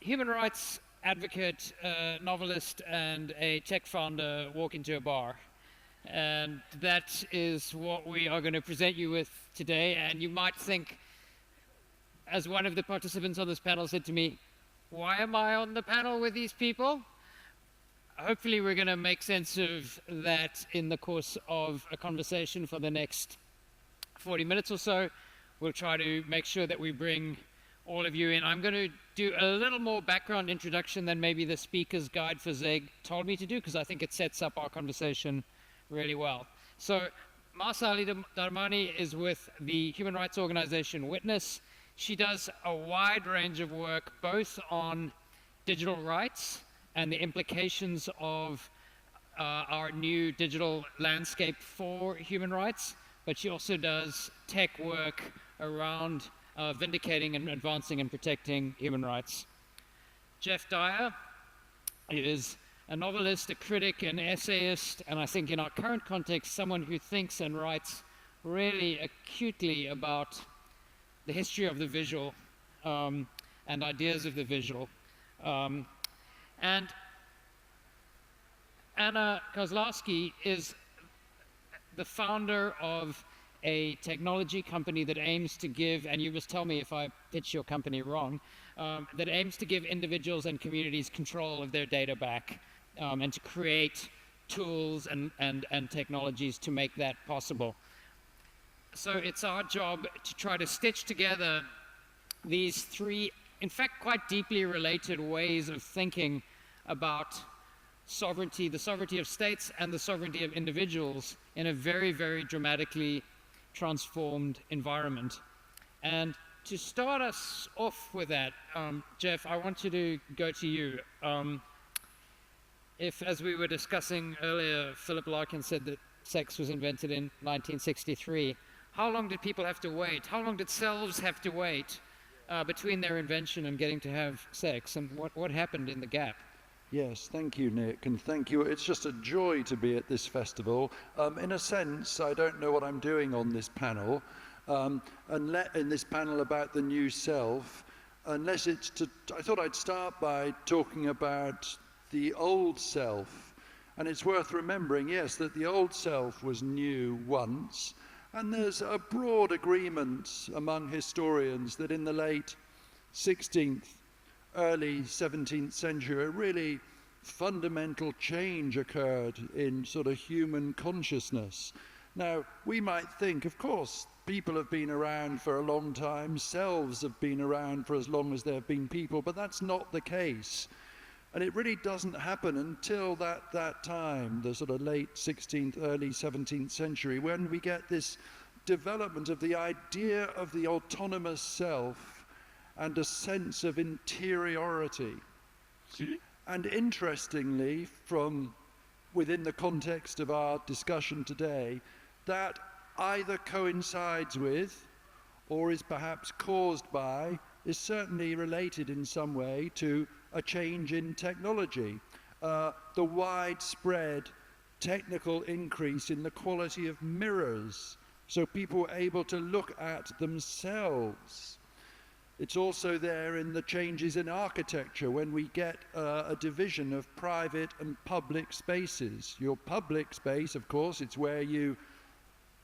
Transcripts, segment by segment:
human rights advocate, novelist, and a tech founder walk into a bar. And that is what we are going to present you with today. And you might think, as one of the participants on this panel said to me, why am I on the panel with these people? Hopefully we're going to make sense of that in the course of a conversation for the next 40 minutes or so. We'll try to make sure that we bring all of you in. I'm going to do a little more background introduction than maybe the speaker's guide for ZEG told me to do, because I think it sets up our conversation really well. So Mahsa Alimardani is with the human rights organization Witness. She does a wide range of work, both on digital rights and the implications of our new digital landscape for human rights, but she also does tech work around vindicating and advancing and protecting human rights. Geoff Dyer is a novelist, a critic, an essayist, and I think in our current context, someone who thinks and writes really acutely about the history of the visual and ideas of the visual. And Anna Kazlauskas is the founder of a technology company that aims to give, and you must tell me if I pitch your company wrong, that aims to give individuals and communities control of their data back, and to create tools and technologies to make that possible. So it's our job to try to stitch together these three, in fact, quite deeply related ways of thinking about sovereignty, the sovereignty of states and the sovereignty of individuals in a very, very dramatically transformed environment. And to start us off with that, Geoff, I want you to go to you. If, as we were discussing earlier, Philip Larkin said that sex was invented in 1963, how long did people have to wait? How long did selves have to wait between their invention and getting to have sex? And what happened in the gap? Yes, thank you, Nick, and thank you. It's just a joy to be at this festival. In a sense, I don't know what I'm doing on this panel, in this panel about the new self, unless it's to, I thought I'd start by talking about the old self. And it's worth remembering, yes, that the old self was new once, and there's a broad agreement among historians that in the late 16th, early 17th century, a really fundamental change occurred in sort of human consciousness. Now, we might think, of course, people have been around for a long time, selves have been around for as long as there have been people, but that's not the case. And it really doesn't happen until that time, the sort of late 16th, early 17th century, when we get this development of the idea of the autonomous self and a sense of interiority. And interestingly, from within the context of our discussion today, that either coincides with, or is perhaps caused by, is certainly related in some way to a change in technology, the widespread technical increase in the quality of mirrors, so people were able to look at themselves. It's also there in the changes in architecture when we get a division of private and public spaces. Your public space, of course, it's where you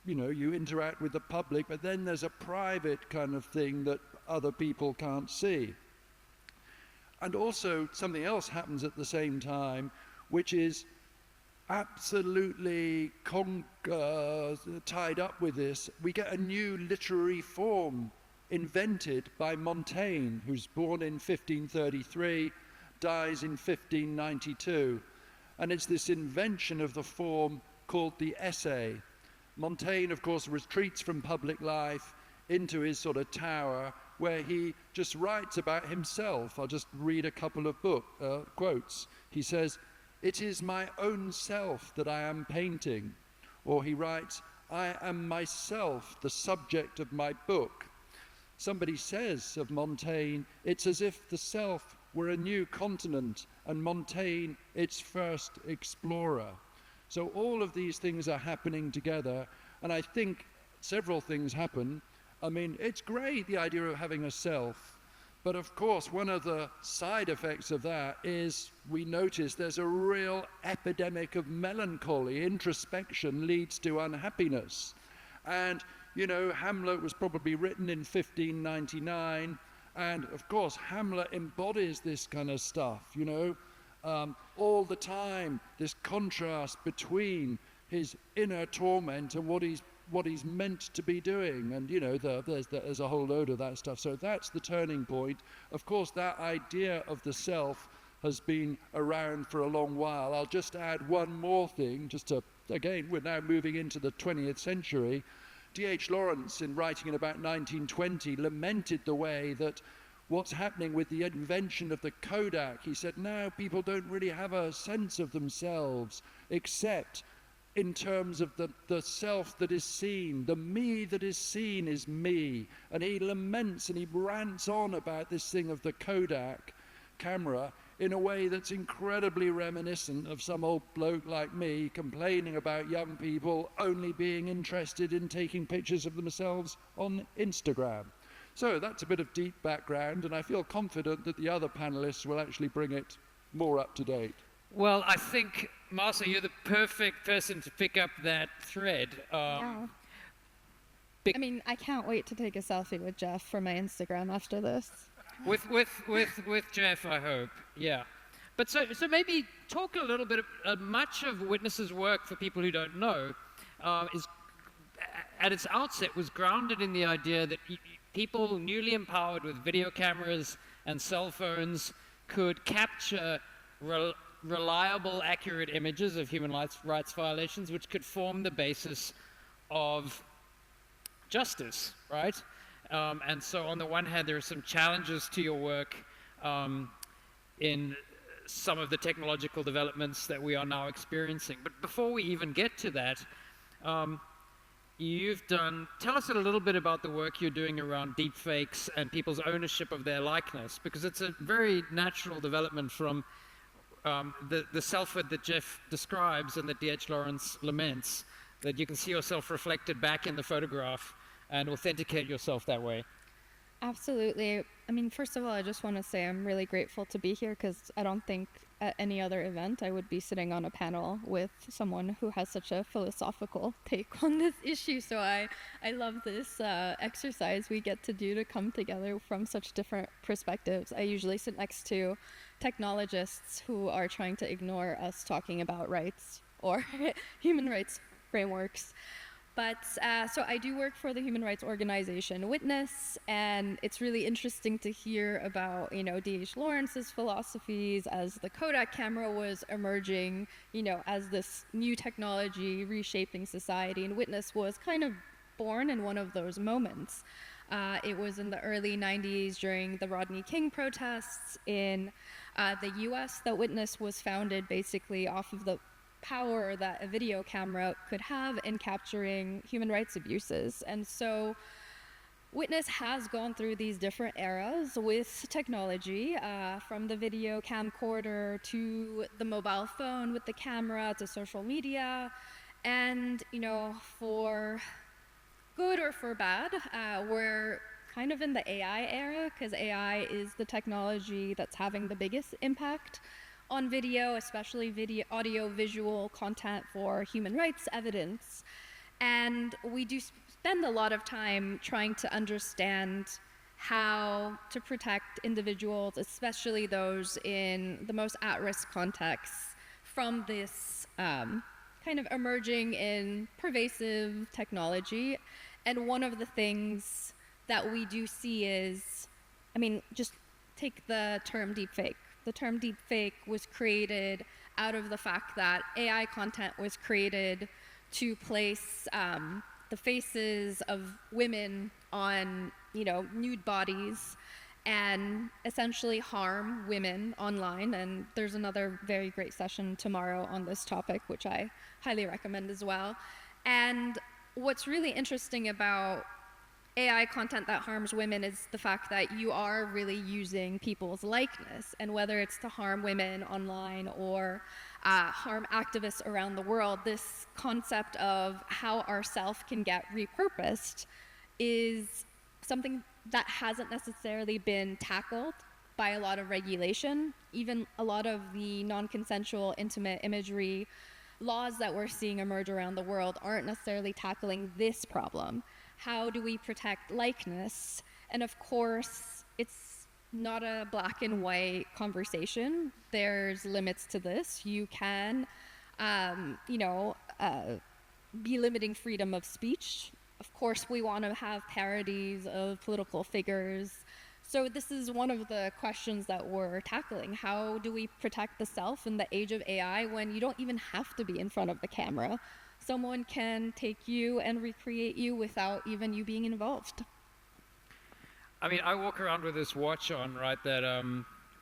interact with the public, but then there's a private kind of thing that other people can't see. And also something else happens at the same time, which is absolutely tied up with this. We get a new literary form invented by Montaigne, who's born in 1533, dies in 1592. And it's this invention of the form called the essay. Montaigne, of course, retreats from public life into his sort of tower, where he just writes about himself. I'll just read a couple of quotes. He says, "It is my own self that I am painting." Or he writes, "I am myself the subject of my book." Somebody says of Montaigne, it's as if the self were a new continent and Montaigne its first explorer. So all of these things are happening together, and I think several things happen. I mean, it's great, the idea of having a self, But of course, one of the side effects of that is we notice there's a real epidemic of melancholy. Introspection leads to unhappiness. And, you know, Hamlet was probably written in 1599. And of course, Hamlet embodies this kind of stuff, you know, all the time, this contrast between his inner torment and what he's meant to be doing. And, you know, there's a whole load of that stuff. So that's the turning point. Of course, that idea of the self has been around for a long while. I'll just add one more thing, just to, again, we're now moving into the 20th century. D.H. Lawrence, in writing in about 1920, lamented the way that what's happening with the invention of the Kodak. He said, now people don't really have a sense of themselves, except in terms of the self that is seen. The me that is seen is me. And he laments and he rants on about this thing of the Kodak camera in a way that's incredibly reminiscent of some old bloke like me complaining about young people only being interested in taking pictures of themselves on Instagram. So that's a bit of deep background, and I feel confident that the other panelists will actually bring it more up to date. Well, I think, Mahsa, you're the perfect person to pick up that thread. Yeah. I mean, I can't wait to take a selfie with Geoff for my Instagram after this. With Geoff, I hope. Yeah. But so maybe talk a little bit. Much of Witness's work, for people who don't know, is at its outset was grounded in the idea that people newly empowered with video cameras and cell phones could capture reliable, accurate images of human rights violations, which could form the basis of justice, right? And so on the one hand, there are some challenges to your work in some of the technological developments that we are now experiencing. But before we even get to that, tell us a little bit about the work you're doing around deepfakes and people's ownership of their likeness, because it's a very natural development from the selfhood that Geoff describes and that D.H. Lawrence laments, that you can see yourself reflected back in the photograph and authenticate yourself that way. Absolutely. I mean, first of all, I just want to say I'm really grateful to be here, because I don't think at any other event I would be sitting on a panel with someone who has such a philosophical take on this issue. So I love this exercise we get to do to come together from such different perspectives. I usually sit next to technologists who are trying to ignore us talking about rights or human rights frameworks. But so I do work for the human rights organization Witness, and it's really interesting to hear about, you know, D.H. Lawrence's philosophies as the Kodak camera was emerging, you know, as this new technology reshaping society, and Witness was kind of born in one of those moments. It was in the early 90s during the Rodney King protests in the US that Witness was founded basically off of the power that a video camera could have in capturing human rights abuses. And so Witness has gone through these different eras with technology, from the video camcorder to the mobile phone with the camera to social media. And, you know, for good or for bad, we're kind of in the AI era, because AI is the technology that's having the biggest impact on video, especially video, audio, visual content for human rights evidence. And we do spend a lot of time trying to understand how to protect individuals, especially those in the most at-risk contexts, from this kind of emerging in pervasive technology. And one of the things that we do see is, I mean, just take the term deepfake. The term deepfake was created out of the fact that AI content was created to place the faces of women on, you know, nude bodies and essentially harm women online. And there's another very great session tomorrow on this topic, which I highly recommend as well. And what's really interesting about AI content that harms women is the fact that you are really using people's likeness, and whether it's to harm women online or harm activists around the world, this concept of how our self can get repurposed is something that hasn't necessarily been tackled by a lot of regulation. Even a lot of the non-consensual intimate imagery laws that we're seeing emerge around the world aren't necessarily tackling this problem. How do we protect likeness? And of course, it's not a black and white conversation. There's limits to this. You can, be limiting freedom of speech. Of course, we want to have parodies of political figures. So this is one of the questions that we're tackling. How do we protect the self in the age of AI when you don't even have to be in front of the camera? Someone can take you and recreate you without even you being involved. I mean, I walk around with this watch on, right, that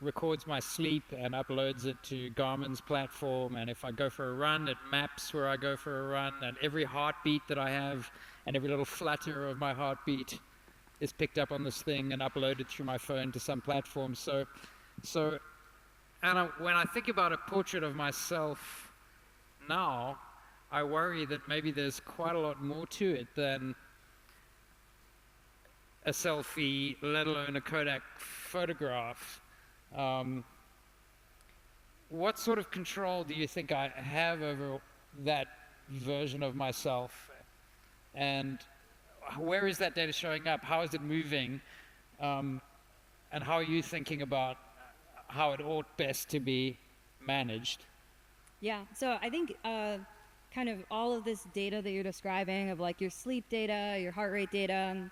records my sleep and uploads it to Garmin's platform, and if I go for a run, it maps where I go for a run, and every heartbeat that I have and every little flutter of my heartbeat is picked up on this thing and uploaded through my phone to some platform. When I think about a portrait of myself now, I worry that maybe there's quite a lot more to it than a selfie, let alone a Kodak photograph. What sort of control do you think I have over that version of myself? And where is that data showing up? How is it moving? And how are you thinking about how it ought best to be managed? Yeah, so I think kind of all of this data that you're describing of like your sleep data, your heart rate data,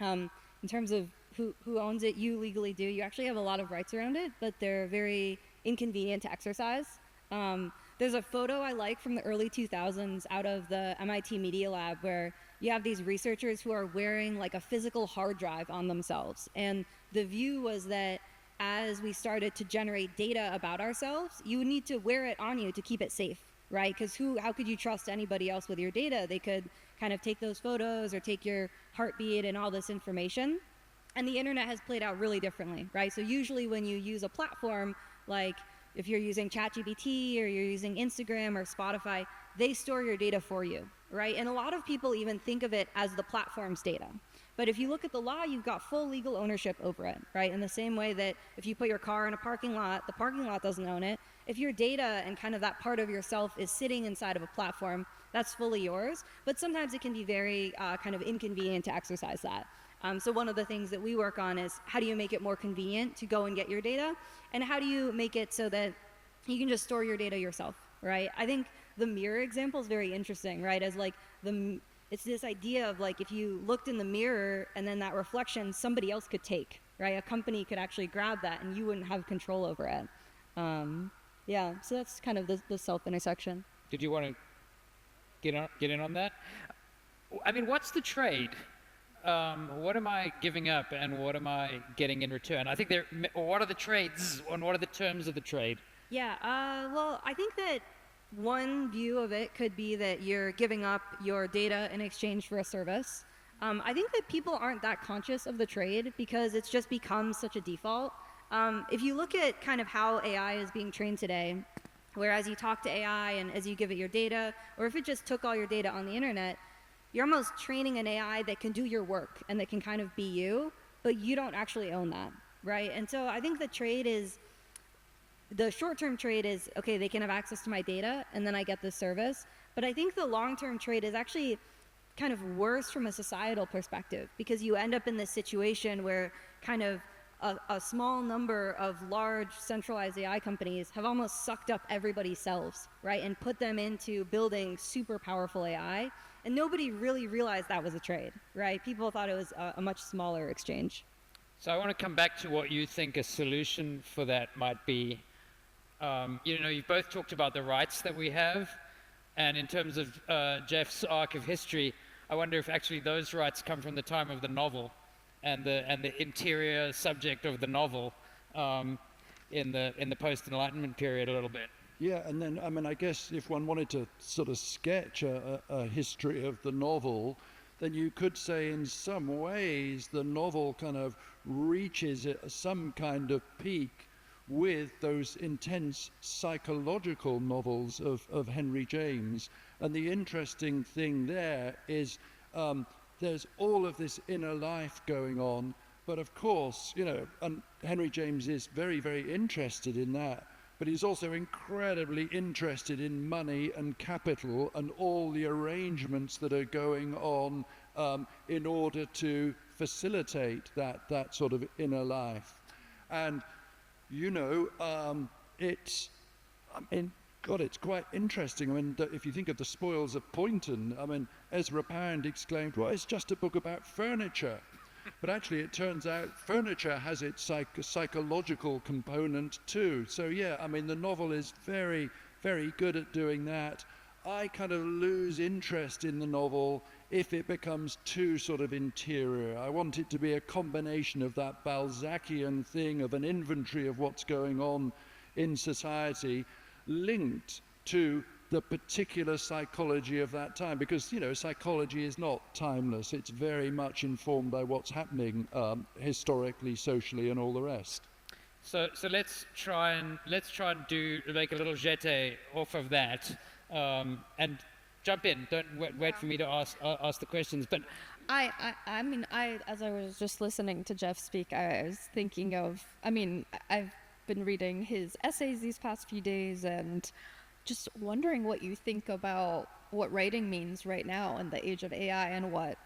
in terms of who owns it, you legally do. You actually have a lot of rights around it, but they're very inconvenient to exercise. There's a photo I like from the early 2000s out of the MIT Media Lab where you have these researchers who are wearing like a physical hard drive on themselves. And the view was that as we started to generate data about ourselves, you need to wear it on you to keep it safe, right? Because how could you trust anybody else with your data? They could kind of take those photos or take your heartbeat and all this information. And the internet has played out really differently, right? So usually when you use a platform, like if you're using ChatGPT or you're using Instagram or Spotify, they store your data for you, right? And a lot of people even think of it as the platform's data. But if you look at the law, you've got full legal ownership over it, right? In the same way that if you put your car in a parking lot, the parking lot doesn't own it. If your data and kind of that part of yourself is sitting inside of a platform, that's fully yours. But sometimes it can be very kind of inconvenient to exercise that. So one of the things that we work on is how do you make it more convenient to go and get your data? And how do you make it so that you can just store your data yourself, right? I think the mirror example is very interesting, right? As like it's this idea of like if you looked in the mirror and then that reflection somebody else could take, right? A company could actually grab that and you wouldn't have control over it. Yeah, so that's kind of the self intersection. Did you want to get in on that? I mean, what's the trade? What am I giving up and what am I getting in return? I think what are the trades and what are the terms of the trade? Yeah, well, I think that one view of it could be that you're giving up your data in exchange for a service. I think that people aren't that conscious of the trade because it's just become such a default. If you look at kind of how AI is being trained today, whereas you talk to AI and as you give it your data, or if it just took all your data on the internet, you're almost training an AI that can do your work and that can kind of be you, but you don't actually own that, right? And so I think the short-term trade is, okay, they can have access to my data and then I get this service. But I think the long-term trade is actually kind of worse from a societal perspective because you end up in this situation where kind of a small number of large centralized AI companies have almost sucked up everybody's selves, right? And put them into building super powerful AI. And nobody really realized that was a trade, right? People thought it was a much smaller exchange. So I want to come back to what you think a solution for that might be. You've both talked about the rights that we have. And in terms of Geoff's arc of history, I wonder if actually those rights come from the time of the novel and the interior subject of the novel in the post-Enlightenment period a little bit. Yeah, and then, I mean, I guess if one wanted to sort of sketch a history of the novel, then you could say in some ways the novel kind of reaches some kind of peak with those intense psychological novels of Henry James. And the interesting thing there is there's all of this inner life going on, but of course, and Henry James is very, very interested in that. But he's also incredibly interested in money and capital and all the arrangements that are going on in order to facilitate that sort of inner life. And, it's quite interesting. I mean, if you think of the Spoils of Poynton, Ezra Pound exclaimed, well, it's just a book about furniture. But actually, it turns out furniture has its psychological component too. So yeah, the novel is very, very good at doing that. I kind of lose interest in the novel if it becomes too sort of interior. I want it to be a combination of that Balzacian thing of an inventory of what's going on in society linked to the particular psychology of that time, because psychology is not timeless. It's very much informed by what's happening historically, socially, and all the rest. So let's try and make a little jeté off of that, and jump in. Don't wait for me to ask the questions. But as I was just listening to Geoff speak, I was thinking of. I've been reading his essays these past few days, and just wondering what you think about what writing means right now in the age of AI, and what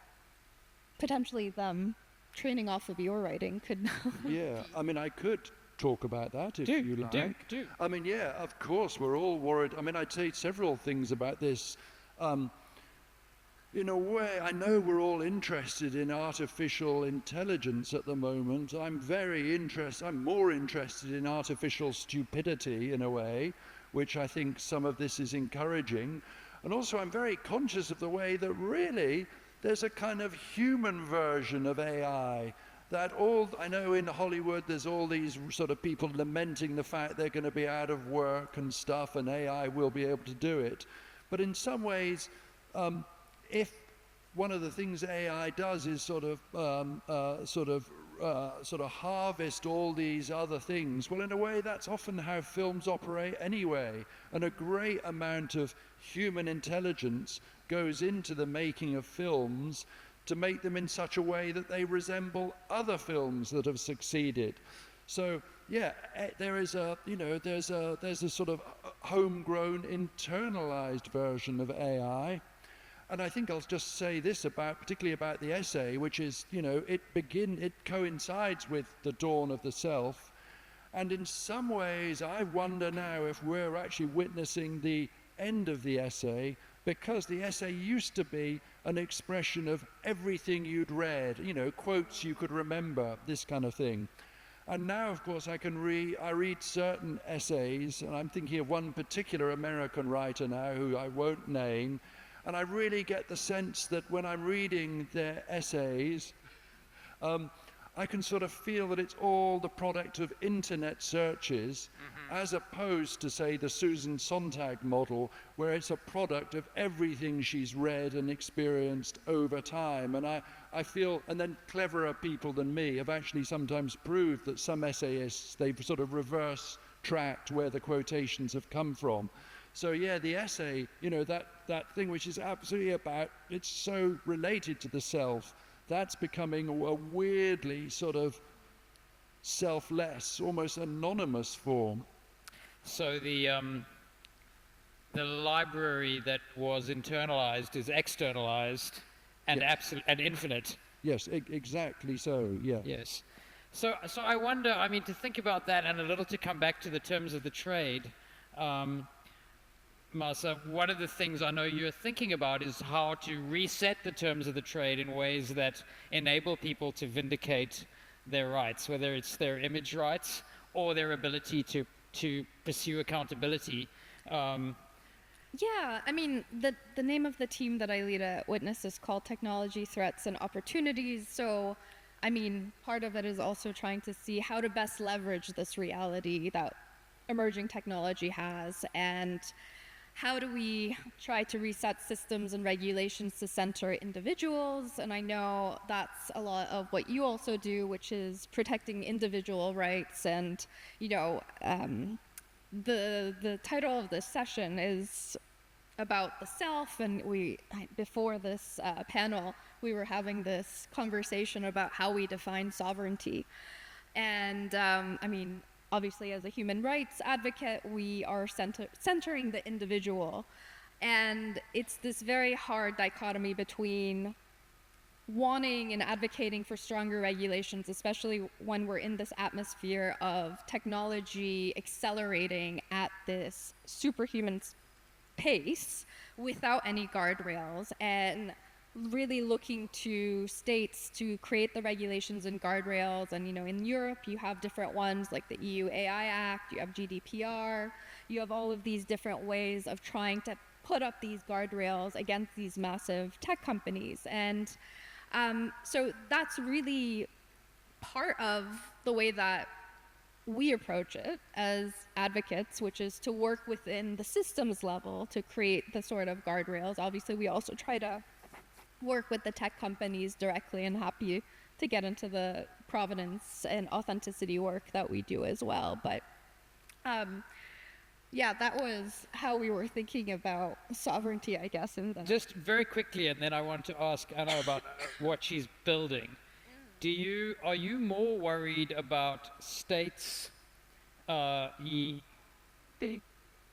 potentially them training off of your writing could. Yeah, I could talk about that if you like. Do. Yeah, of course, we're all worried. I'd say several things about this. In a way, I know we're all interested in artificial intelligence at the moment. I'm more interested in artificial stupidity in a way, which I think some of this is encouraging. And also I'm very conscious of the way that really there's a kind of human version of AI. I know in Hollywood there's all these sort of people lamenting the fact they're going to be out of work and stuff, and AI will be able to do it. But in some ways, if one of the things AI does is sort of harvest all these other things, well, in a way, that's often how films operate anyway. And a great amount of human intelligence goes into the making of films to make them in such a way that they resemble other films that have succeeded. So yeah, there's a sort of homegrown, internalized version of AI. And I think I'll just say this particularly about the essay, which is, it coincides with the dawn of the self. And in some ways, I wonder now if we're actually witnessing the end of the essay, because the essay used to be an expression of everything you'd read, quotes you could remember, this kind of thing. And now, of course, I read certain essays, and I'm thinking of one particular American writer now who I won't name, and I really get the sense that when I'm reading their essays, I can sort of feel that it's all the product of internet searches, as opposed to, say, the Susan Sontag model, where it's a product of everything she's read and experienced over time. And I feel, and then cleverer people than me have actually sometimes proved that some essayists, they've sort of reverse tracked where the quotations have come from. So yeah, the essay, that thing which is absolutely it's so related to the self, that's becoming a weirdly sort of selfless, almost anonymous form. So the library that was internalized is externalized and absolute and infinite. Yes, exactly so. Yeah. Yes. So I wonder. To think about that, and a little to come back to the terms of the trade. Mahsa, one of the things I know you're thinking about is how to reset the terms of the trade in ways that enable people to vindicate their rights, whether it's their image rights or their ability to pursue accountability. Yeah, the name of the team that I lead at Witness is called Technology Threats and Opportunities. So, part of it is also trying to see how to best leverage this reality that emerging technology has, and how do we try to reset systems and regulations to center individuals? And I know that's a lot of what you also do, which is protecting individual rights. And, the title of this session is about the self, and before this panel, we were having this conversation about how we define sovereignty. And I mean, obviously, as a human rights advocate, we are centering the individual. And it's this very hard dichotomy between wanting and advocating for stronger regulations, especially when we're in this atmosphere of technology accelerating at this superhuman pace without any guardrails, and really looking to states to create the regulations and guardrails. And in Europe you have different ones like the EU AI Act, you have GDPR, you have all of these different ways of trying to put up these guardrails against these massive tech companies. And so that's really part of the way that we approach it as advocates, which is to work within the systems level to create the sort of guardrails. Obviously, we also try to work with the tech companies directly, and happy to get into the provenance and authenticity work that we do as well. But yeah, that was how we were thinking about sovereignty, I guess. Just very quickly, and then I want to ask Anna about what she's building. Are you more worried about states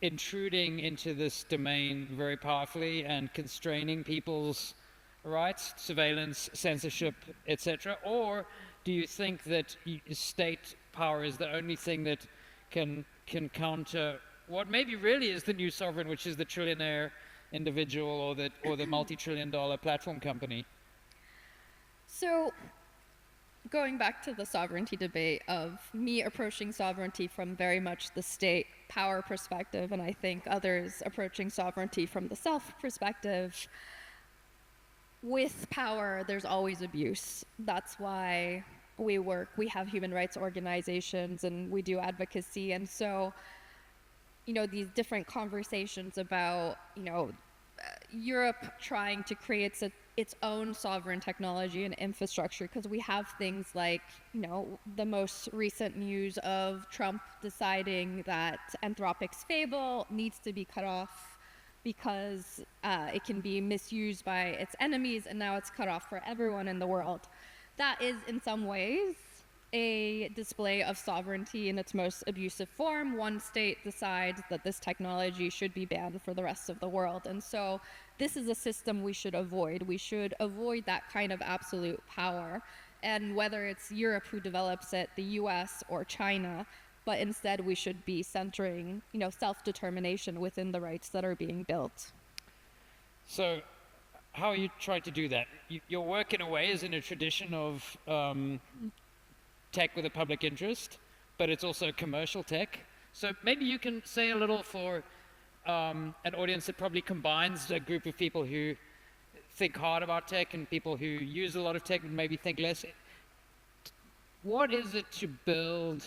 intruding into this domain very powerfully and constraining people's rights, surveillance, censorship, etc.? Or do you think that state power is the only thing that can counter what maybe really is the new sovereign, which is the trillionaire individual or the multi-trillion-dollar platform company? So, going back to the sovereignty debate, of me approaching sovereignty from very much the state power perspective, and I think others approaching sovereignty from the self perspective, with power, there's always abuse. That's why we have human rights organizations and we do advocacy. And so, these different conversations about, Europe trying to create its own sovereign technology and infrastructure, because we have things like, the most recent news of Trump deciding that Anthropic's Fable needs to be cut off because it can be misused by its enemies, and now it's cut off for everyone in the world. That is, in some ways, a display of sovereignty in its most abusive form. One state decides that this technology should be banned for the rest of the world. And so this is a system we should avoid. We should avoid that kind of absolute power. And whether it's Europe who develops it, the US, or China, but instead we should be centering, self-determination within the rights that are being built. So how are you trying to do that? Your work, in a way, is in a tradition of tech with a public interest, but it's also commercial tech. So maybe you can say a little for an audience that probably combines a group of people who think hard about tech and people who use a lot of tech and maybe think less. What is it to build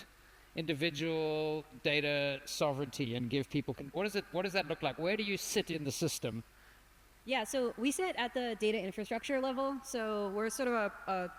individual data sovereignty and give people, what does that look like? Where do you sit in the system? Yeah, so we sit at the data infrastructure level. So we're sort of a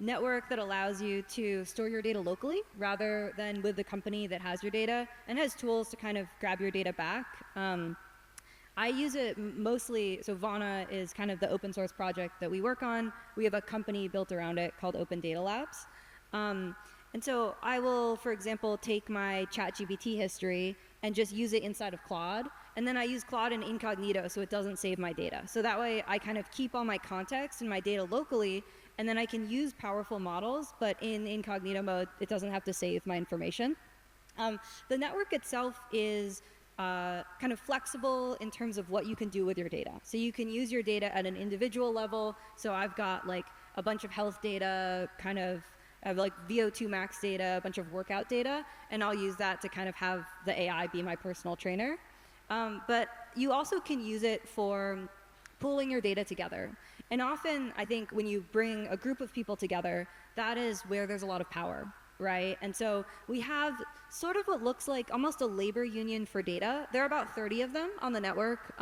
network that allows you to store your data locally rather than with the company that has your data, and has tools to kind of grab your data back. I use it mostly, so Vana is kind of the open source project that we work on. We have a company built around it called Open Data Labs. And so I will, for example, take my ChatGPT history and just use it inside of Claude. And then I use Claude in incognito so it doesn't save my data. So that way I kind of keep all my context and my data locally, and then I can use powerful models, but in incognito mode, it doesn't have to save my information. The network itself is kind of flexible in terms of what you can do with your data. So you can use your data at an individual level. So I've got like a bunch of health data, kind of, I have like VO2 max data, a bunch of workout data, and I'll use that to kind of have the AI be my personal trainer. But you also can use it for pooling your data together. And often, I think when you bring a group of people together, that is where there's a lot of power, right? And so we have sort of what looks like almost a labor union for data. There are about 30 of them on the network.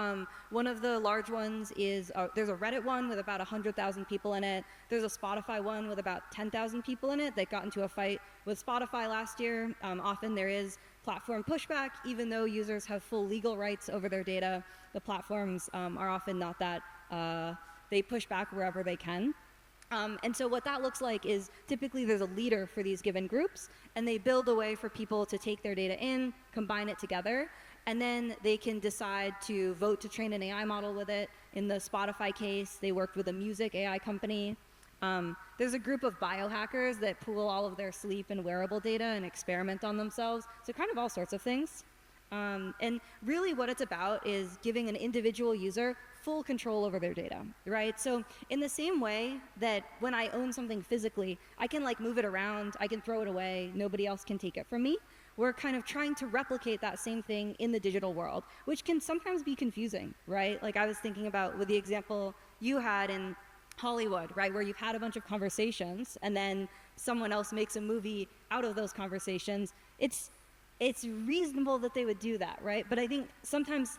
One of the large ones is, there's a Reddit one with about 100,000 people in it. There's a Spotify one with about 10,000 people in it that got into a fight with Spotify last year. Often there is platform pushback. Even though users have full legal rights over their data, the platforms are often not that, they push back wherever they can. And so what that looks like is typically there's a leader for these given groups, and they build a way for people to take their data in, combine it together, and then they can decide to vote to train an AI model with it. In the Spotify case, they worked with a music AI company. There's a group of biohackers that pool all of their sleep and wearable data and experiment on themselves. So kind of all sorts of things. And really what it's about is giving an individual user full control over their data, right? So in the same way that when I own something physically, I can like move it around, I can throw it away, nobody else can take it from me. We're kind of trying to replicate that same thing in the digital world, which can sometimes be confusing, right? Like I was thinking about with the example you had in Hollywood, right, where you've had a bunch of conversations and then someone else makes a movie out of those conversations. It's reasonable that they would do that, right? But I think sometimes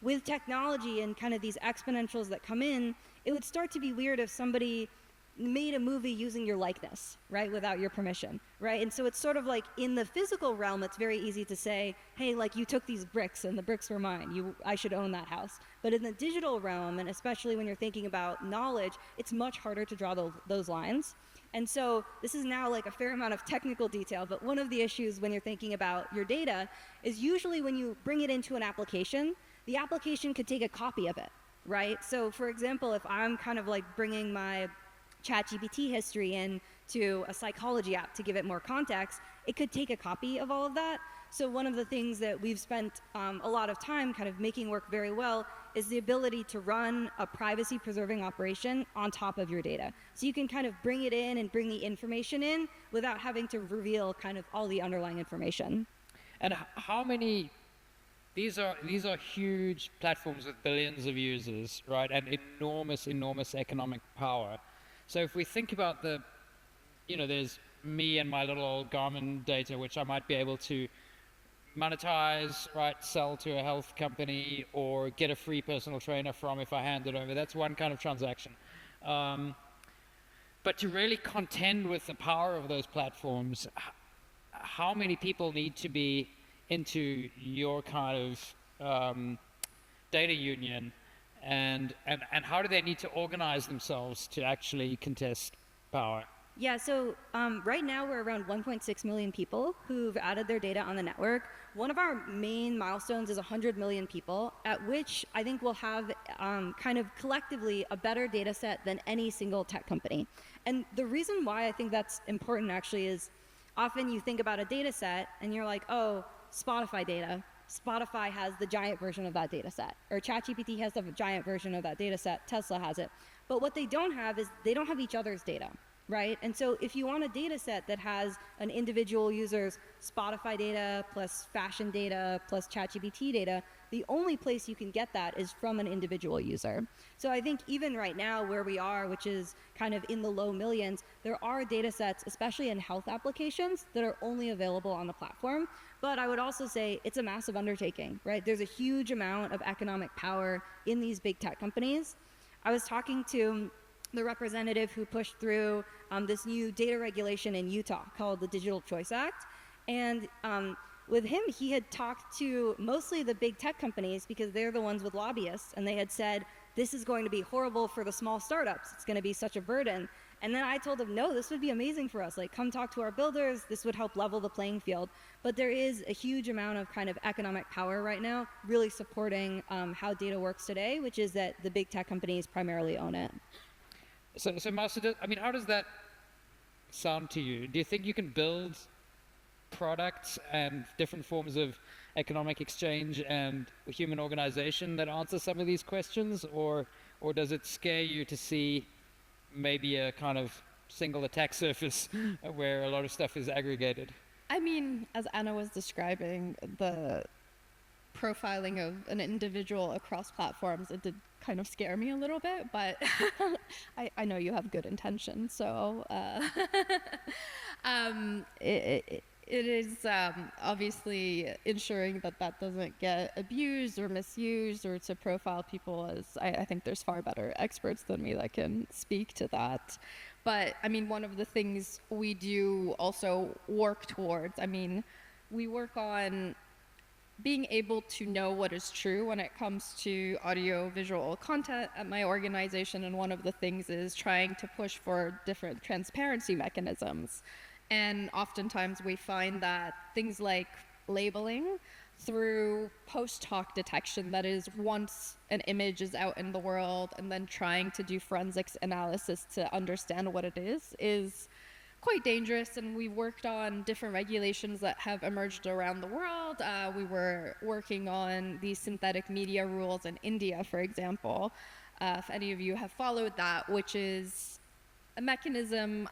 with technology and kind of these exponentials that come in, it would start to be weird if somebody made a movie using your likeness, right, without your permission, right? And so it's sort of like in the physical realm, it's very easy to say, hey, like you took these bricks and the bricks were mine. I should own that house. But in the digital realm, and especially when you're thinking about knowledge, it's much harder to draw those lines. And so this is now like a fair amount of technical detail, but one of the issues when you're thinking about your data is usually when you bring it into an application, the application could take a copy of it, right? So for example, if I'm kind of like bringing my ChatGPT history in to a psychology app to give it more context, it could take a copy of all of that. So one of the things that we've spent a lot of time kind of making work very well is the ability to run a privacy-preserving operation on top of your data. So you can kind of bring it in and bring the information in without having to reveal kind of all the underlying information. And how many? These are huge platforms with billions of users, right? And enormous economic power. So if we think about there's me and my little old Garmin data, which I might be able to monetize, right, sell to a health company or get a free personal trainer from if I hand it over. That's one kind of transaction. But to really contend with the power of those platforms, how many people need to be into your kind of data union? And how do they need to organize themselves to actually contest power? Yeah, so right now we're around 1.6 million people who've added their data on the network. One of our main milestones is 100 million people, at which I think we'll have kind of collectively a better data set than any single tech company. And the reason why I think that's important actually is often you think about a data set and you're like, oh, Spotify data. Spotify has the giant version of that data set, or ChatGPT has the giant version of that data set, Tesla has it. But what they don't have is they don't have each other's data, right? And so if you want a data set that has an individual user's Spotify data plus fashion data plus ChatGPT data, the only place you can get that is from an individual user. So I think even right now where we are, which is kind of in the low millions, there are data sets, especially in health applications, that are only available on the platform. But I would also say it's a massive undertaking, right? There's a huge amount of economic power in these big tech companies. I was talking to the representative who pushed through this new data regulation in Utah called the Digital Choice Act. And with him, he had talked to mostly the big tech companies because they're the ones with lobbyists. And they had said, this is going to be horrible for the small startups. It's going to be such a burden. And then I told him, no, this would be amazing for us. Like, come talk to our builders. This would help level the playing field. But there is a huge amount of kind of economic power right now really supporting how data works today, which is that the big tech companies primarily own it. So Mahsa, how does that sound to you? Do you think you can build products and different forms of economic exchange and human organization that answer some of these questions, or does it scare you to see maybe a kind of single attack surface where a lot of stuff is aggregated? I mean, as Anna was describing, the profiling of an individual across platforms, it did kind of scare me a little bit, but I know you have good intentions, so it is obviously ensuring that doesn't get abused or misused, or to profile people as, I think there's far better experts than me that can speak to that. But I mean, one of the things we do also work towards, I mean, we work on being able to know what is true when it comes to audio-visual content at my organization, and one of the things is trying to push for different transparency mechanisms. And oftentimes we find that things like labeling through post-hoc detection, that is, once an image is out in the world and then trying to do forensics analysis to understand what it is quite dangerous. And we worked on different regulations that have emerged around the world. We were working on these synthetic media rules in India, for example, if any of you have followed that, which is a mechanism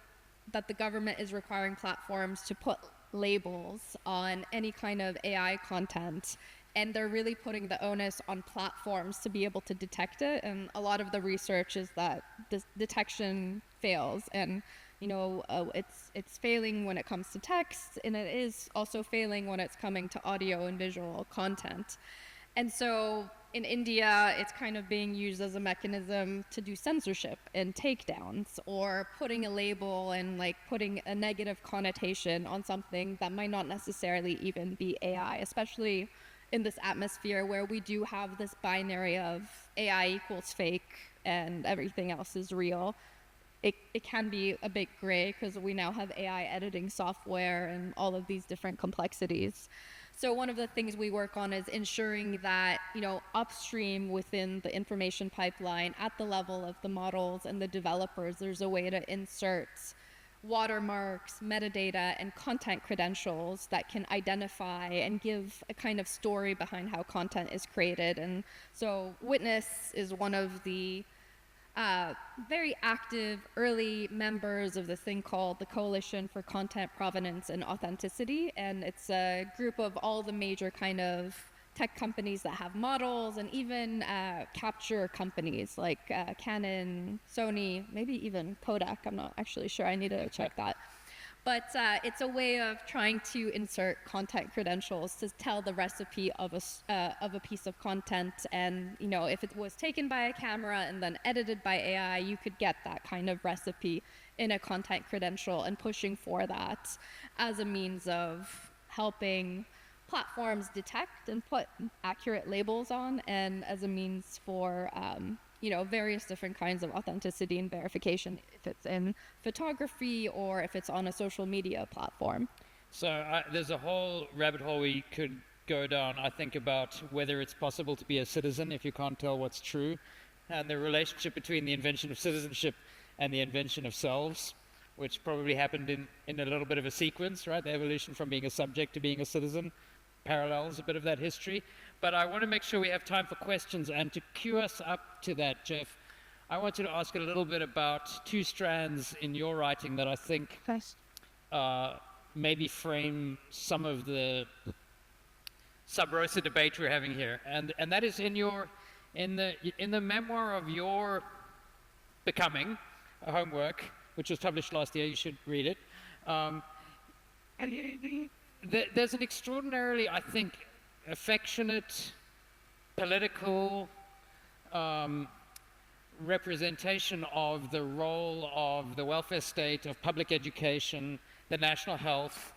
that the government is requiring platforms to put labels on any kind of AI content, and they're really putting the onus on platforms to be able to detect it. And a lot of the research is that this detection fails, and it's failing when it comes to text, and it is also failing when it's coming to audio and visual content. And so in India, it's kind of being used as a mechanism to do censorship and takedowns, or putting a label and like putting a negative connotation on something that might not necessarily even be AI, especially in this atmosphere where we do have this binary of AI equals fake and everything else is real. It can be a bit gray because we now have AI editing software and all of these different complexities. So one of the things we work on is ensuring that, upstream within the information pipeline at the level of the models and the developers, there's a way to insert watermarks, metadata, and content credentials that can identify and give a kind of story behind how content is created. And so Witness is one of the very active early members of the thing called the Coalition for Content Provenance and Authenticity, and it's a group of all the major kind of tech companies that have models, and even capture companies like Canon, Sony, maybe even Kodak. I'm not actually sure. I need to check that. But it's a way of trying to insert content credentials to tell the recipe of a piece of content. And if it was taken by a camera and then edited by AI, you could get that kind of recipe in a content credential, and pushing for that as a means of helping platforms detect and put accurate labels on, and as a means for various different kinds of authenticity and verification, if it's in photography or if it's on a social media platform. So there's a whole rabbit hole we could go down, I think, about whether it's possible to be a citizen if you can't tell what's true, and the relationship between the invention of citizenship and the invention of selves, which probably happened in a little bit of a sequence, right? The evolution from being a subject to being a citizen parallels a bit of that history. But I want to make sure we have time for questions, and to cue us up to that, Geoff, I wanted to ask a little bit about two strands in your writing that I think maybe frame some of the sub rosa debate we're having here, and that is in the memoir of your becoming, a homework, which was published last year. You should read it. There's an extraordinarily, I think, affectionate, political representation of the role of the welfare state, of public education, the national health,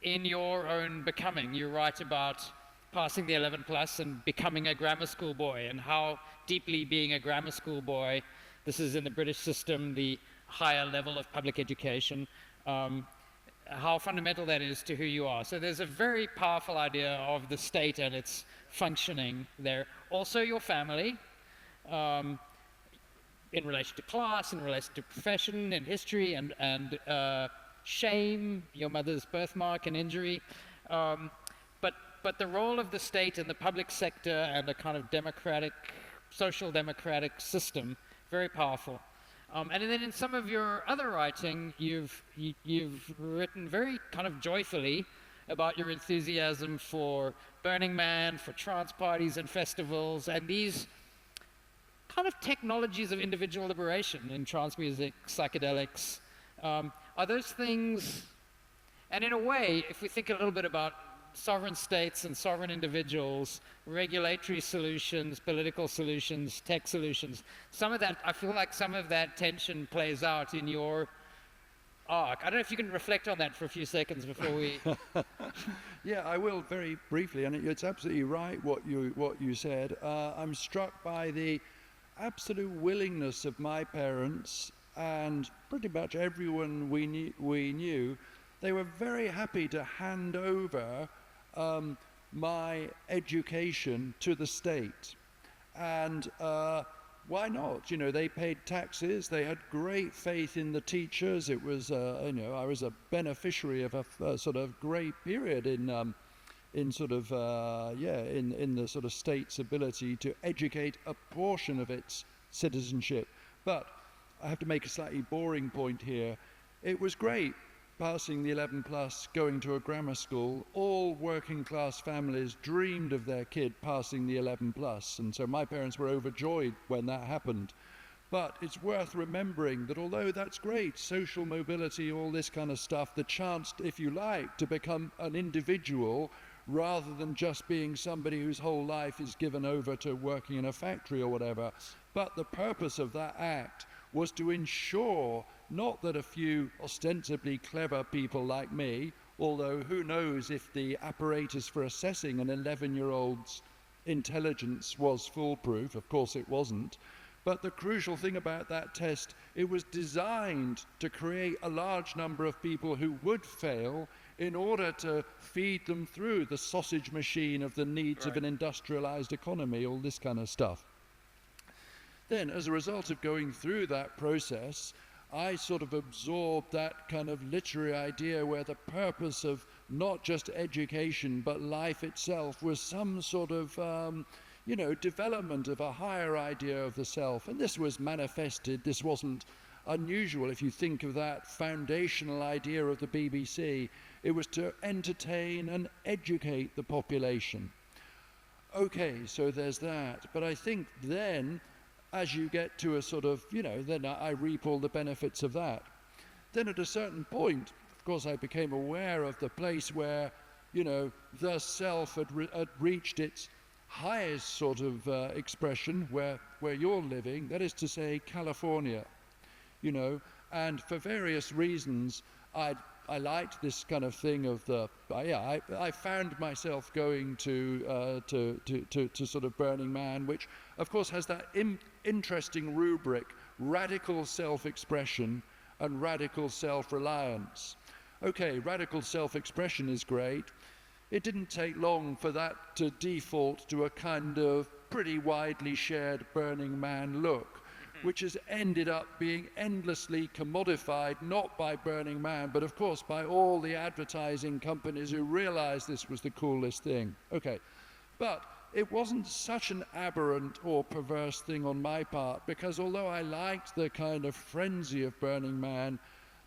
in your own becoming. You write about passing the 11 plus and becoming a grammar school boy, and how deeply being a grammar school boy, this is in the British system, the higher level of public education, how fundamental that is to who you are. So there's a very powerful idea of the state and its functioning there. Also your family, in relation to class, in relation to profession and history and shame, your mother's birthmark and injury. But the role of the state and the public sector and a kind of democratic, social democratic system, very powerful. And then in some of your other writing, you've written very kind of joyfully about your enthusiasm for Burning Man, for trance parties and festivals, and these kind of technologies of individual liberation in trance music, psychedelics. Are those things, and in a way, if we think a little bit about sovereign states and sovereign individuals, regulatory solutions, political solutions, tech solutions, some of that, I feel like some of that tension plays out in your arc. I don't know if you can reflect on that for a few seconds before we... Yeah, I will very briefly, and it's absolutely right what you said. I'm struck by the absolute willingness of my parents and pretty much everyone we knew. They were very happy to hand over my education to the state, and why not? You know, they paid taxes. They had great faith in the teachers. It was, you know, I was a beneficiary of a sort of great period in sort of, in the sort of state's ability to educate a portion of its citizenship. But I have to make a slightly boring point here. It was great passing the 11 plus, going to a grammar school. All working class families dreamed of their kid passing the 11 plus, and so my parents were overjoyed when that happened. But it's worth remembering that although that's great, social mobility, all this kind of stuff, the chance, if you like, to become an individual rather than just being somebody whose whole life is given over to working in a factory or whatever. But the purpose of that act was to ensure not that a few ostensibly clever people like me, although who knows if the apparatus for assessing an 11-year-old's intelligence was foolproof. Of course it wasn't. But the crucial thing about that test, it was designed to create a large number of people who would fail in order to feed them through the sausage machine of the needs of an industrialized economy, all this kind of stuff. Then, as a result of going through that process, I sort of absorbed that kind of literary idea where the purpose of not just education but life itself was some sort of, you know, development of a higher idea of the self. And this was manifested, this wasn't unusual if you think of that foundational idea of the BBC. It was to entertain and educate the population. Okay, so there's that. But I think then, as you get to a sort of, you know, then I reap all the benefits of that. Then at a certain point, of course, I became aware of the place where, you know, the self had reached its highest sort of expression, where you're living, that is to say, California, you know, and for various reasons, I liked this kind of thing of the, I found myself going to sort of Burning Man, which of course has that interesting rubric, radical self-expression and radical self-reliance. Okay, radical self-expression is great. It didn't take long for that to default to a kind of pretty widely shared Burning Man look, which has ended up being endlessly commodified, not by Burning Man, but of course by all the advertising companies who realized this was the coolest thing. Okay, but it wasn't such an aberrant or perverse thing on my part, because although I liked the kind of frenzy of Burning Man,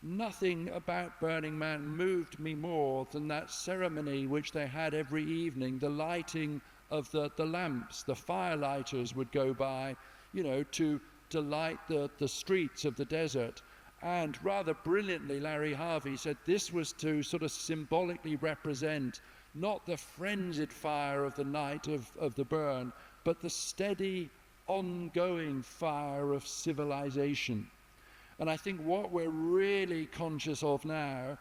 nothing about Burning Man moved me more than that ceremony which they had every evening, the lighting of the lamps. The firelighters would go by, you know, to light the streets of the desert. And rather brilliantly, Larry Harvey said this was to sort of symbolically represent not the frenzied fire of the night of the burn, but the steady, ongoing fire of civilization. And I think what we're really conscious of now,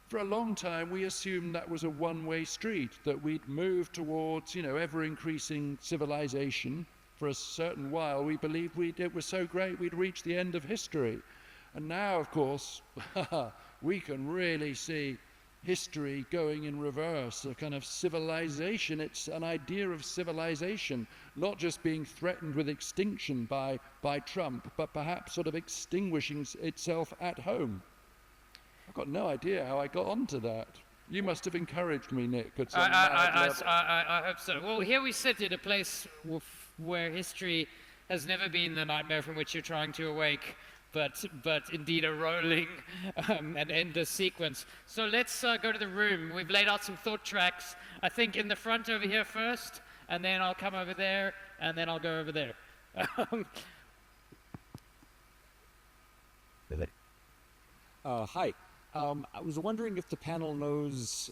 for a long time we assumed that was a one-way street, that we'd move towards, you know, ever-increasing civilization. For a certain while we believed it was so great we'd reach the end of history. And now, of course, we can really see history going in reverse, a kind of civilization. It's an idea of civilization, not just being threatened with extinction by Trump, but perhaps sort of extinguishing itself at home. I've got no idea how I got onto that. You must have encouraged me, Nick, at some mad level. I hope so. Well, here we sit at a place where history has never been the nightmare from which you're trying to awake, but indeed a rolling and endless sequence. So let's go to the room. We've laid out some thought tracks, I think in the front over here first, and then I'll come over there, and then I'll go over there. Hi. I was wondering if the panel knows,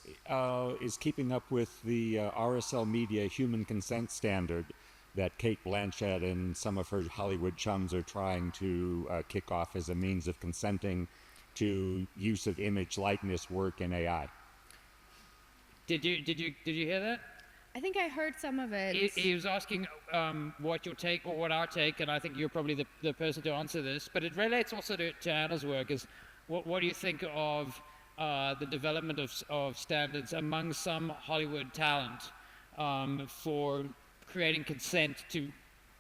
is keeping up with the RSL Media human consent standard that Kate Blanchett and some of her Hollywood chums are trying to kick off as a means of consenting to use of image likeness work in AI. Did you hear that? I think I heard some of it. He was asking what your take or what our take, and I think you're probably the person to answer this, but it relates also to Anna's work. Is what do you think of the development of standards among some Hollywood talent for creating consent to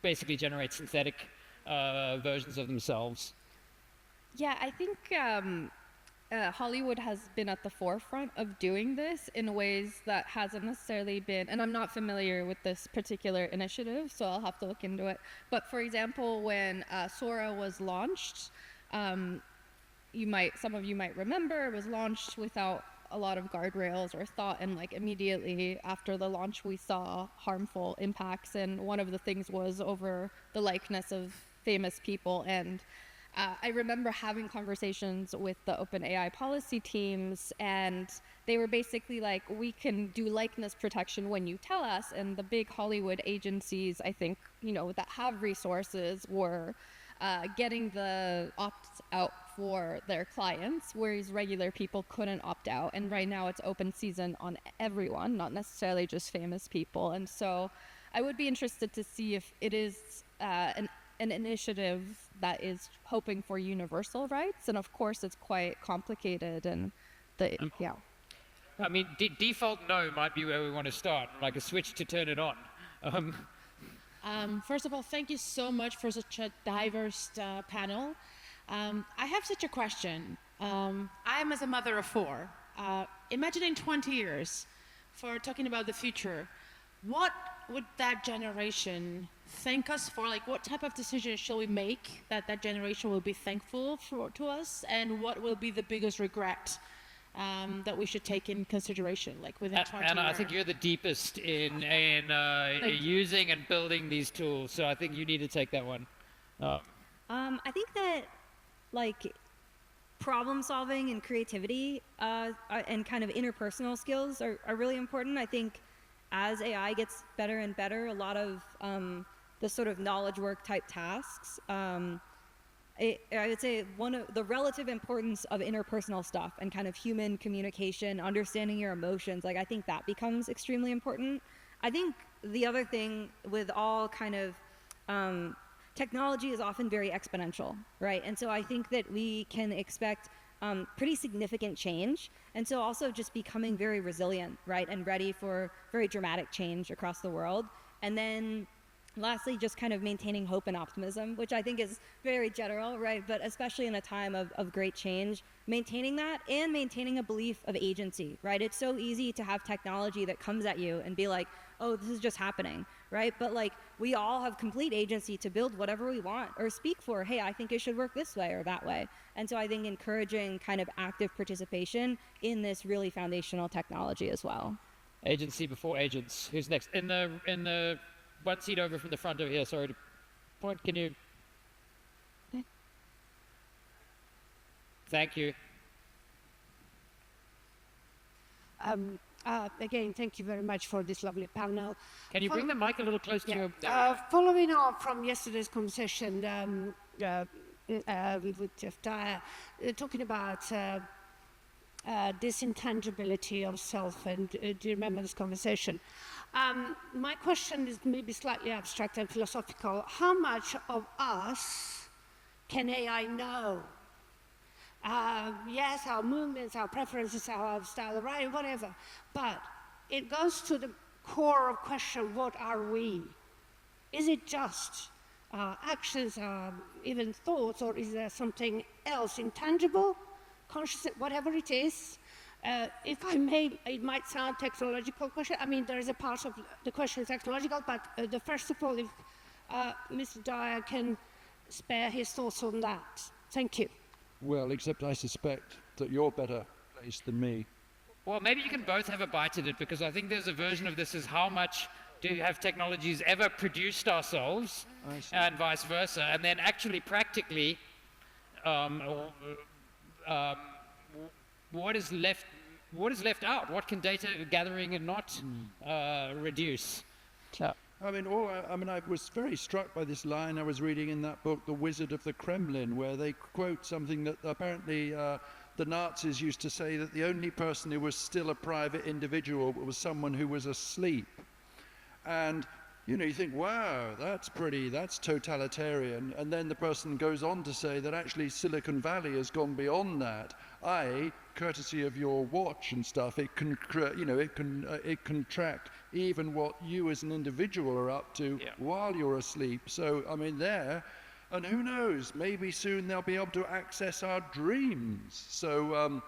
basically generate synthetic versions of themselves? Yeah, I think Hollywood has been at the forefront of doing this in ways that hasn't necessarily been, and I'm not familiar with this particular initiative, so I'll have to look into it. But for example, when Sora was launched, some of you might remember, it was launched without a lot of guardrails or thought, and like immediately after the launch we saw harmful impacts, and one of the things was over the likeness of famous people. And I remember having conversations with the OpenAI policy teams, and they were basically like, we can do likeness protection when you tell us. And the big Hollywood agencies, I think, that have resources were getting the opt-out for their clients, whereas regular people couldn't opt out. And right now it's open season on everyone, not necessarily just famous people. And so I would be interested to see if it is an initiative that is hoping for universal rights, and of course it's quite complicated, and yeah. I mean, default no might be where we want to start, like a switch to turn it on. First of all, thank you so much for such a diverse panel. I have such a question. I'm as a mother of 4. Imagine in 20 years, for talking about the future, what would that generation thank us for? Like, what type of decisions shall we make that that generation will be thankful to us, and what will be the biggest regret that we should take in consideration, like within 20 years? Anna, I think you're the deepest in using and building these tools, so I think you need to take that one. I think that like problem solving and creativity and kind of interpersonal skills are really important. I think as AI gets better and better, a lot of the sort of knowledge work type tasks, I would say one of the relative importance of interpersonal stuff and kind of human communication, understanding your emotions, like I think that becomes extremely important. I think the other thing with all kind of technology is often very exponential, right? And so I think that we can expect pretty significant change. And so also just becoming very resilient, right? And ready for very dramatic change across the world. And then lastly, just kind of maintaining hope and optimism, which I think is very general, right? But especially in a time of great change, maintaining that and maintaining a belief of agency, right? It's so easy to have technology that comes at you and be like, oh, this is just happening, right? But like, we all have complete agency to build whatever we want or speak for, hey, I think it should work this way or that way. And so I think encouraging kind of active participation in this really foundational technology as well. Agency before agents. Who's next? In the one seat over from the front over here. Sorry to point. Can you? Thank you. Again, thank you very much for this lovely panel. Can you bring the mic a little closer to your... Following on from yesterday's conversation with Geoff Dyer, talking about this intangibility of self, and do you remember this conversation? My question is maybe slightly abstract and philosophical. How much of us can AI know? Yes, our movements, our preferences, our style of writing, whatever, but it goes to the core of question, what are we? Is it just our actions, our even thoughts, or is there something else, intangible, conscious, whatever it is? If I may, it might sound technological question. I mean, there is a part of the question technological, but the first of all, if Mr. Dyer can spare his thoughts on that. Thank you. Well, except I suspect that you're better placed than me. Well, maybe you can both have a bite at it, because I think there's a version of this is how much have technologies ever produced ourselves, and vice versa, and then actually practically what is left out? What can data gathering and not reduce? I was very struck by this line I was reading in that book, The Wizard of the Kremlin, where they quote something that apparently the Nazis used to say, that the only person who was still a private individual was someone who was asleep. And you think, wow, that's totalitarian. And then the person goes on to say that actually Silicon Valley has gone beyond that. Courtesy of your watch and stuff, it can track even what you as an individual are up to while you're asleep. So, and who knows, maybe soon they'll be able to access our dreams. So,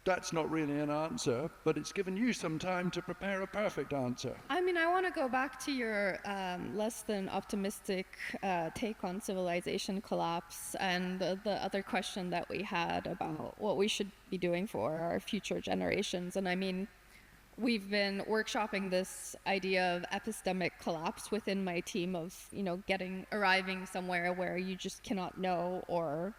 that's not really an answer, but it's given you some time to prepare a perfect answer. I want to go back to your less than optimistic take on civilization collapse and the other question that we had about what we should be doing for our future generations. And we've been workshopping this idea of epistemic collapse within my team of, arriving somewhere where you just cannot know or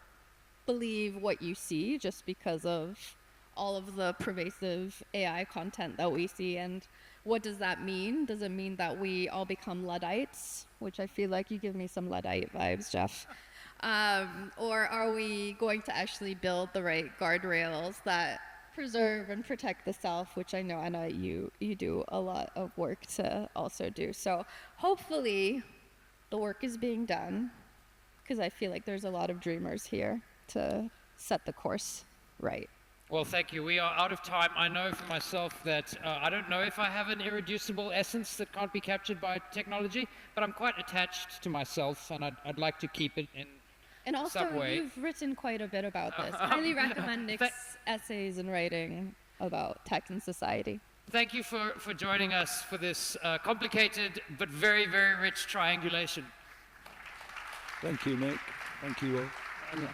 believe what you see just because of all of the pervasive AI content that we see. And what does that mean? Does it mean that we all become Luddites? Which I feel like you give me some Luddite vibes, Geoff. Or are we going to actually build the right guardrails that preserve and protect the self, which I know, Anna, you do a lot of work to also do. So hopefully the work is being done, because I feel like there's a lot of dreamers here to set the course right. Well, thank you. We are out of time. I know for myself that I don't know if I have an irreducible essence that can't be captured by technology, but I'm quite attached to myself, and I'd like to keep it in And also, some way. you've written quite a bit about this. I highly recommend Nic's essays and writing about tech and society. Thank you for joining us for this complicated but very, very rich triangulation. Thank you, Nic. Thank you all. Yeah.